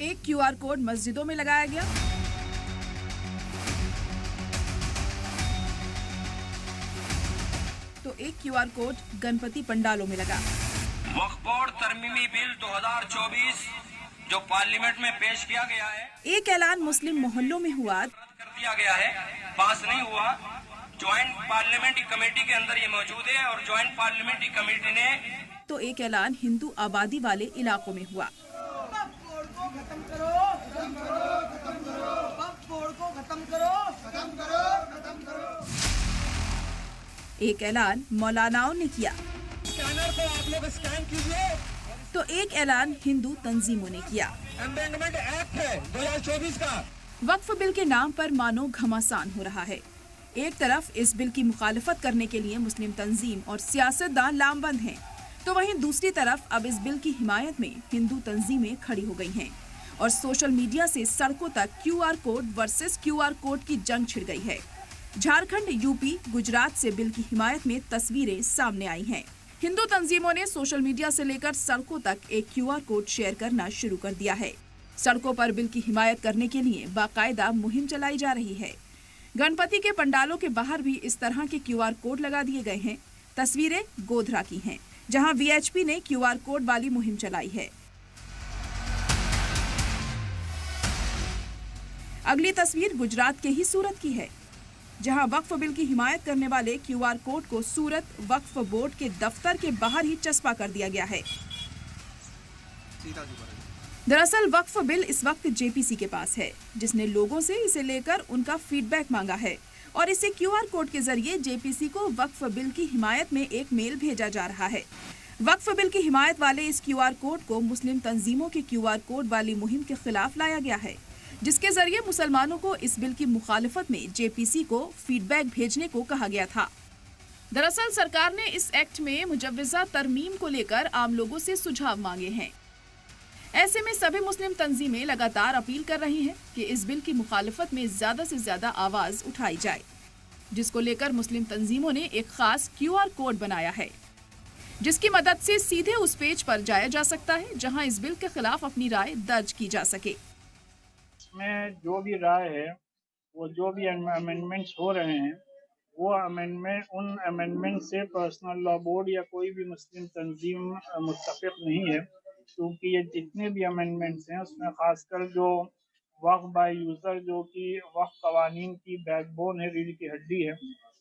एक QR code मस्जिदों में लगाया गया। तो एक क्यूआर कोड गणपति पंडालों में लगा। वक्फ बोर्ड तरमीमी बिल 2024 जो पार्लियामेंट में पेश किया गया है, एक ऐलान मुस्लिम मोहल्लों में हुआ, कर दिया गया है, पास नहीं हुआ। ज्वाइंट पार्लियामेंट्री कमेटी के अंदर ये मौजूद है और ज्वाइंट पार्लियामेंट्री कमेटी ने। तो एक ऐलान हिंदू आबादी वाले इलाकों में हुआ। एक ऐलान मौलानाओं ने किया। स्कैनर को आप लोग स्कैन कीजिए। तो एक ऐलान हिंदू तंजीमों ने किया। अमेंडमेंट एक्ट है 2024 का। वक्फ बिल के नाम पर मानो घमासान हो रहा है। एक तरफ इस बिल की मुखालफत करने के लिए मुस्लिम तंजीम और सियासतदान लामबंद हैं, तो वहीं दूसरी तरफ अब इस बिल की हिमायत में हिंदू तंजीमें खड़ी हो गई हैं और सोशल मीडिया से सड़कों तक QR code versus QR code की जंग छिड़ गई है। झारखंड, यूपी, गुजरात से बिल की हिमायत में तस्वीरें सामने आई हैं। हिंदू तंजीमों ने सोशल मीडिया से लेकर सड़कों तक एक क्यूआर कोड शेयर करना शुरू कर दिया है। सड़कों पर बिल की हिमायत करने के लिए बाकायदा मुहिम चलाई जा रही है। गणपति के पंडालों के बाहर भी इस तरह के क्यूआर कोड लगा दिए गए हैं। तस्वीरें गोधरा की हैं, जहां वीएचपी ने क्यूआर कोड वाली मुहिम चलाई है। अगली तस्वीर गुजरात के ही सूरत की है, जहां वक्फ बिल की हिमायत करने वाले क्यूआर कोड को सूरत वक्फ बोर्ड के दफ्तर के बाहर ही चस्पा कर दिया गया है। दरअसल वक्फ बिल इस वक्त जेपीसी के पास है, जिसने लोगों से इसे लेकर उनका फीडबैक मांगा है और इसे क्यूआर कोड के जरिए जेपीसी को वक्फ बिल की हिमायत में एक मेल भेजा जा रहा है। वक्फ बिल की हिमायत वाले इस क्यूआर कोड को मुस्लिम तंजीमों के क्यूआर कोड वाली मुहिम के खिलाफ लाया गया है, जिसके जरिए मुसलमानों को इस बिल की मुखालफत में जेपीसी को फीडबैक भेजने को कहा गया था। दरअसल सरकार ने इस एक्ट में मुजव्वजा तरमीम को लेकर आम लोगों से सुझाव मांगे हैं। ऐसे में सभी मुस्लिम तंजीमें लगातार अपील कर रही हैं कि इस बिल की मुखालफत में ज्यादा से ज्यादा आवाज उठाई जाए, जिसको लेकर मुस्लिम तंजीमों ने एक खास क्यूआर कोड बनाया है, जिसकी मदद से सीधे उस पेज पर जाया जा सकता है जहां इस बिल के खिलाफ अपनी राय दर्ज की जा सके। में जो भी राय है, वो जो भी अमेंडमेंट्स हो रहे हैं, वो अमेंडमेंट उन अमेंडमेंट से पर्सनल लॉ बोर्ड या कोई भी मुस्लिम तंजीम मुत्तफिक नहीं है, क्योंकि ये जितने भी अमेंडमेंट्स हैं उसमें खासकर जो वक्फ बाय यूज़र, जो कि वक्फ कवानीन की बैकबोन है, रीढ़ की हड्डी है,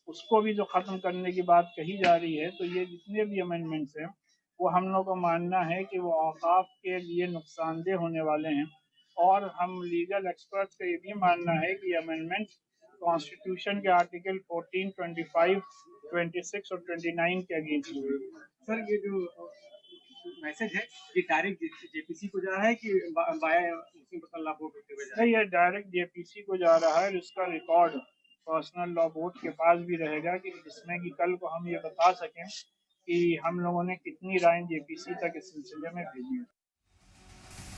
उसको भी जो ख़त्म करने की बात कही जा रही है। तो ये जितने भी अमेंडमेंट्स हैं वो हम लोग का मानना है कि वो औकाफ के लिए नुकसानदेह होने वाले हैं और हम लीगल एक्सपर्ट्स का ये भी मानना है कि अमेंडमेंट कॉन्स्टिट्यूशन के आर्टिकल 14, 25, 26 और 29 के अगेंस्ट हुए। सर, ये जो मैसेज है ये डायरेक्ट जेपीसी को जा रहा है कि बाय मुस्लिम पर्सनल लॉ बोर्ड होते हुए जा रहा है? नहीं, ये डायरेक्ट जेपीसी को जा रहा है। इसका रिकॉर्ड पर्सनल लॉ बोर्ड के पास भी रहेगा कि जिसमें कि कल को हम ये बता सकें कि हम लोगों ने कितनी राय जेपीसी तक इस सिलसिले में भेजी है।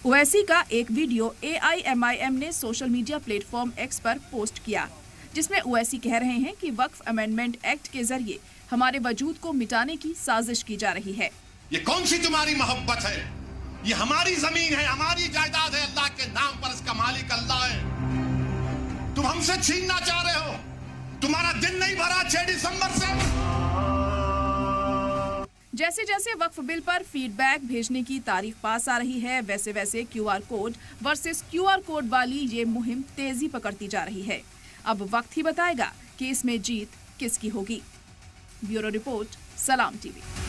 ओवैसी का एक वीडियो AIMIM ने सोशल मीडिया प्लेटफॉर्म X पर पोस्ट किया, जिसमें ओवैसी कह रहे हैं कि वक्फ अमेंडमेंट एक्ट के जरिए हमारे वजूद को मिटाने की साजिश की जा रही है। ये कौन सी तुम्हारी मोहब्बत है? ये हमारी जमीन है, हमारी जायदाद है, अल्लाह के नाम पर इसका मालिक अल्लाह है। तुम हमसे छीनना चाह रहे हो? तुम्हारा दिन नहीं भरा 6 दिसंबर से। जैसे जैसे वक्फ बिल पर फीडबैक भेजने की तारीख पास आ रही है, वैसे वैसे QR code versus QR code वाली ये मुहिम तेजी पकड़ती जा रही है। अब वक्त ही बताएगा कि इसमें जीत किसकी होगी। ब्यूरो रिपोर्ट, सलाम टीवी।